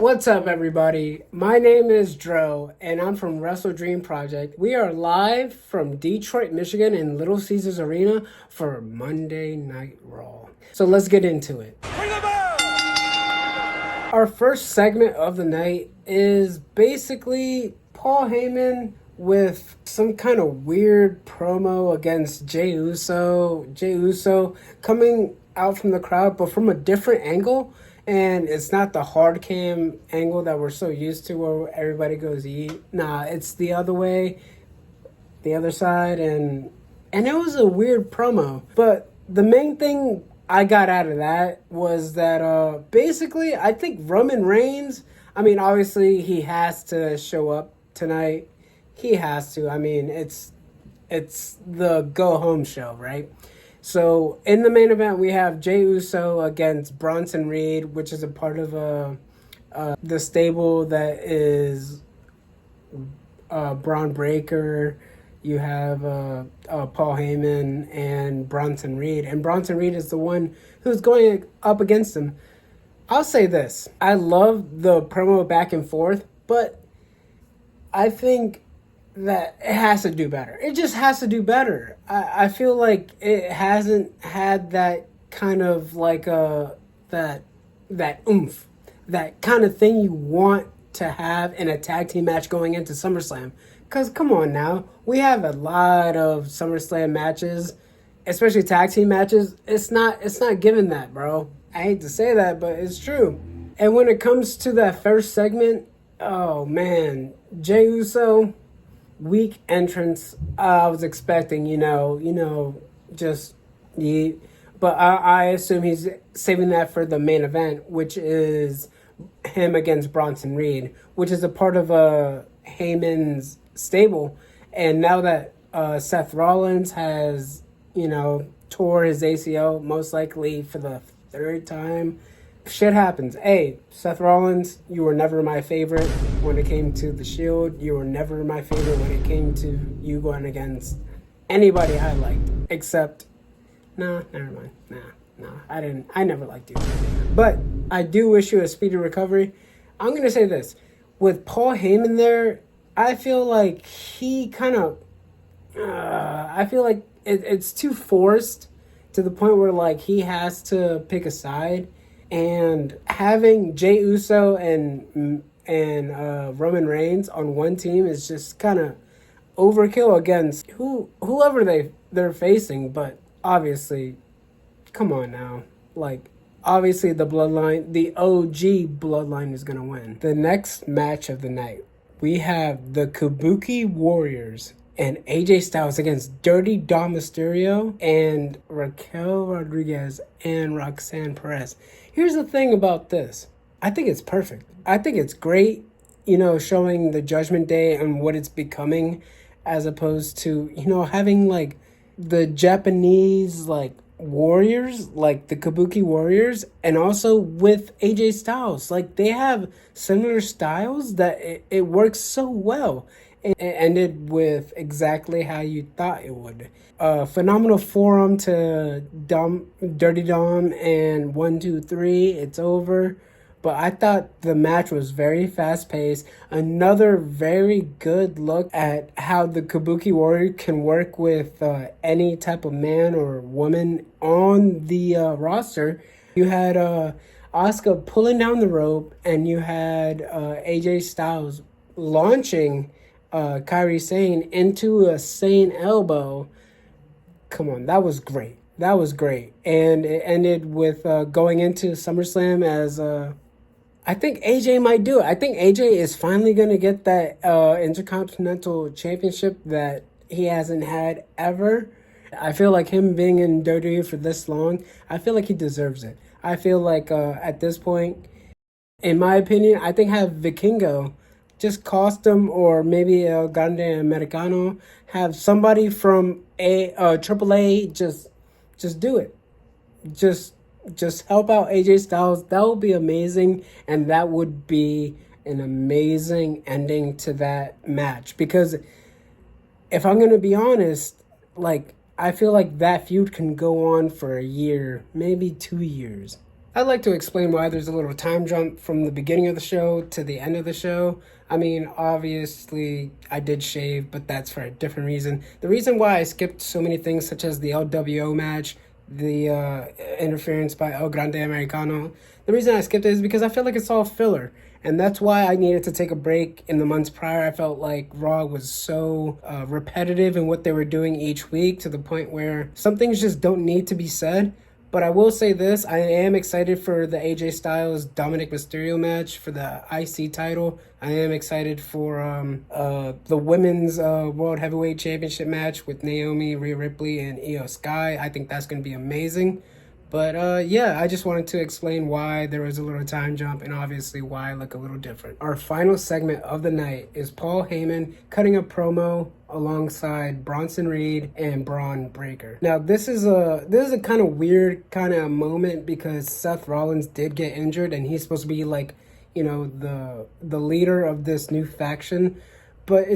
What's up, everybody? My name is Dro, and I'm from Wrestle Dream Project. We are live from Detroit, Michigan, in Little Caesars Arena for Monday Night Raw. So let's get into it. Our first segment of the night is basically Paul Heyman with some kind of weird promo against Jey Uso. Jey Uso coming out from the crowd, but from a different angle. And it's not the hard cam angle that we're so used to where everybody goes eat. Nah, it's the other way, the other side, and it was a weird promo. But the main thing I got out of that was that basically I think Roman Reigns, I mean, obviously he has to show up tonight. He has to. I mean, it's the go home show, right? So in the main event, we have Jey Uso against Bronson Reed, which is a part of the stable that is Braun Breaker. You have Paul Heyman and Bronson Reed. And Bronson Reed is the one who's going up against him. I'll say this. I love the promo back and forth, but I think that it has to do better. It just has to do better. I feel like it hasn't had that kind of like that oomph, that kind of thing you want to have in a tag team match going into SummerSlam. Because come on now, we have a lot of SummerSlam matches, especially tag team matches. It's not given that, bro. I hate to say that, but it's true. And when it comes to that first segment, oh man, Jey Uso, weak entrance. I was expecting, just but I assume he's saving that for the main event, which is him against Bronson Reed, which is a part of Heyman's stable. And now that Seth Rollins has, tore his ACL, most likely for the third time, shit happens. Hey, Seth Rollins, you were never my favorite when it came to the Shield. You were never my favorite when it came to you going against anybody I liked. Except, nah, never mind. Nah, I never liked you. But I do wish you a speedy recovery. I'm going to say this. With Paul Heyman there, I feel like he kind of, I feel like it's too forced to the point where, like, he has to pick a side. And having Jey Uso and Roman Reigns on one team is just kind of overkill against whoever they're facing. But obviously, come on now, like, obviously the bloodline, the OG bloodline is gonna win. The next match of the night, we have the Kabuki Warriors and AJ Styles against Dirty Dom Mysterio and Raquel Rodriguez and Roxanne Perez. Here's the thing about this. I think it's perfect. I think it's great, showing the Judgment Day and what it's becoming, as opposed to, having like the Japanese like warriors, like the Kabuki Warriors, and also with AJ Styles. Like, they have similar styles that it works so well. It ended with exactly how you thought it would. Phenomenal forum to Dirty Dom and 1, 2, 3. It's over. But I thought the match was very fast paced. Another very good look at how the Kabuki Warrior can work with any type of man or woman on the roster. You had Asuka pulling down the rope, and you had AJ Styles launching Kairi Sane into a Sane elbow. Come on, that was great. That was great. And it ended with going into SummerSlam as I think AJ might do it. I think AJ is finally going to get that Intercontinental Championship that he hasn't had ever. I feel like him being in WWE for this long, I feel like he deserves it. I feel like at this point, in my opinion, I think have Vikingo just cost him, or maybe El Grande Americano, have somebody from AAA just do it. Just help out AJ Styles. That would be amazing, and that would be an amazing ending to that match. Because if I'm going to be honest, like, I feel like that feud can go on for a year, maybe 2 years. I'd like to explain why there's a little time jump from the beginning of the show to the end of the show. I mean, obviously, I did shave, but that's for a different reason. The reason why I skipped so many things, such as the LWO match, the interference by El Grande Americano, the reason I skipped it is because I feel like it's all filler. And that's why I needed to take a break in the months prior. I felt like Raw was so repetitive in what they were doing each week to the point where some things just don't need to be said. But I will say this, I am excited for the AJ Styles Dominic Mysterio match for the IC title. I am excited for the women's World Heavyweight Championship match with Naomi, Rhea Ripley, and Io Sky. I think that's going to be amazing. But yeah, I just wanted to explain why there was a little time jump and obviously why I look a little different. Our final segment of the night is Paul Heyman cutting a promo alongside Bronson Reed and Braun Breaker. Now this is a kind of weird kind of moment because Seth Rollins did get injured and he's supposed to be like, you know, the leader of this new faction, but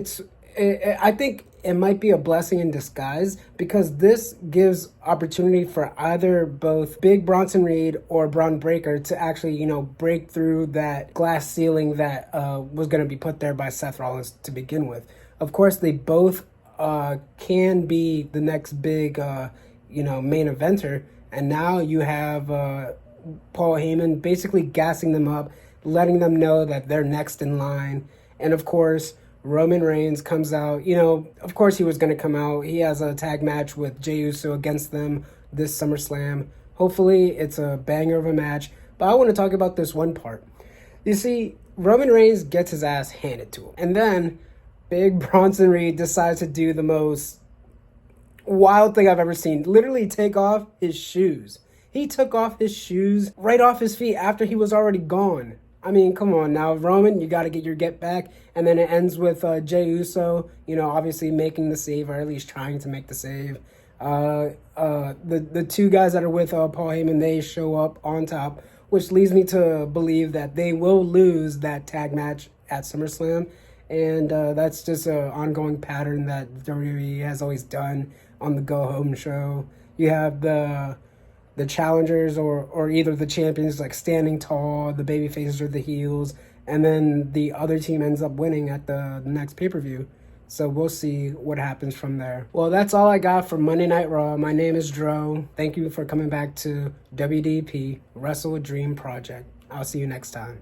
I think it might be a blessing in disguise because this gives opportunity for either both Big Bronson Reed or Braun Breaker to actually, you know, break through that glass ceiling that was going to be put there by Seth Rollins to begin with. Of course, they both can be the next big, main eventer. And now you have Paul Heyman basically gassing them up, letting them know that they're next in line. And of course, Roman Reigns comes out. You know, of course he was going to come out. He has a tag match with Jey Uso against them this SummerSlam. Hopefully it's a banger of a match. But I want to talk about this one part. You see, Roman Reigns gets his ass handed to him. And then Big Bronson Reed decides to do the most wild thing I've ever seen. Literally take off his shoes. He took off his shoes right off his feet after he was already gone. I mean, come on now, Roman, you got to get your get back. And then it ends with Jey Uso, you know, obviously making the save, or at least trying to make the save. The two guys that are with Paul Heyman, they show up on top, which leads me to believe that they will lose that tag match at SummerSlam. And that's just an ongoing pattern that WWE has always done on the Go Home show. You have the challengers or either the champions like standing tall, the baby faces or the heels, and then the other team ends up winning at the next pay-per-view. So we'll see what happens from there. Well, that's all I got for Monday Night Raw. My name is Dro. Thank you for coming back to WDP, Wrestle a Dream Project. I'll see you next time.